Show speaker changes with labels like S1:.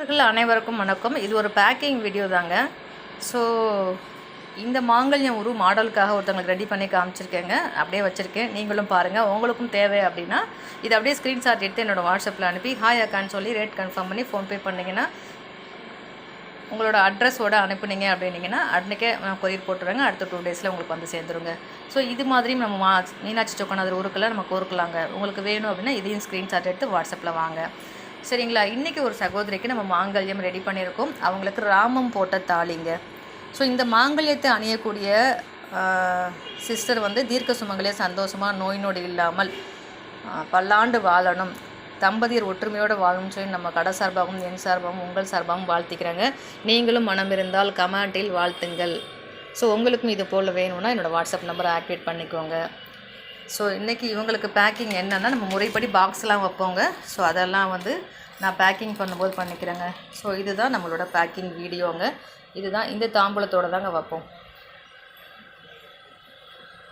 S1: நண்பர்கள் அனைவருக்கும் வணக்கம். இது ஒரு பேக்கிங் வீடியோ தாங்க. ஸோ இந்த மாங்கல்யம் ஒரு மாடலுக்காக ஒருத்தவங்களுக்கு ரெடி பண்ணி காமிச்சிருக்கேங்க. அப்படியே வச்சுருக்கேன், நீங்களும் பாருங்கள். உங்களுக்கும் தேவை அப்படின்னா இதை அப்படியே ஸ்க்ரீன்ஷாட் எடுத்து என்னோடய வாட்ஸ்அப்பில் அனுப்பி ஹாய் அக்கான்னு சொல்லி ரேட் கன்ஃபார்ம் பண்ணி ஃபோன்பே பண்ணிங்கன்னா உங்களோட அட்ரஸோடு அனுப்புனீங்க அப்படின்னீங்கன்னா அன்றைக்கே நான் கொரியர் போட்டுருவேங்க. அடுத்த 2 டேஸில் உங்களுக்கு வந்து சேர்ந்துருங்க. ஸோ இது மாதிரியும் நம்ம மீனாட்சி சொக்கநாதர் ஊருக்கெல்லாம் நம்ம கோருக்கலாங்க. உங்களுக்கு வேணும் அப்படின்னா இதையும் ஸ்க்ரீன்ஷாட் எடுத்து வாட்ஸ்அப்பில் வாங்க, சரிங்களா? இன்றைக்கி ஒரு சகோதரிக்கு நம்ம மாங்கல்யம் ரெடி பண்ணியிருக்கோம். அவங்களுக்கு ராமம் போட்ட தாலிங்க. ஸோ இந்த மாங்கல்யத்தை அணியக்கூடிய சிஸ்டர் வந்து தீர்க்க சுமங்கலே சந்தோஷமாக நோய் நொடி இல்லாமல் பல்லாண்டு வாழணும், தம்பதியர் ஒற்றுமையோடு வாழணும்னு சொல்லி நம்ம கடை சார்பாகவும் என் சார்பாகவும் உங்கள் சார்பாகவும் வாழ்த்திக்கிறேங்க. நீங்களும் மனம் இருந்தால் கமெண்டில் வாழ்த்துங்கள். ஸோ உங்களுக்கும் இது போல் வேணும்னா என்னோடய வாட்ஸ்அப் நம்பரை ஆக்டிவேட் பண்ணிக்கோங்க. ஸோ இன்றைக்கி இவங்களுக்கு பேக்கிங் என்னென்னா நம்ம முறைப்படி பாக்ஸ்லாம் வைப்போங்க. ஸோ அதெல்லாம் வந்து நான் பேக்கிங் பண்ணும்போது பண்ணிக்கிறேங்க. ஸோ இதுதான் நம்மளோட பேக்கிங் வீடியோங்க. இதுதான் இந்த தாம்பூலத்தோடு தாங்க வைப்போம்.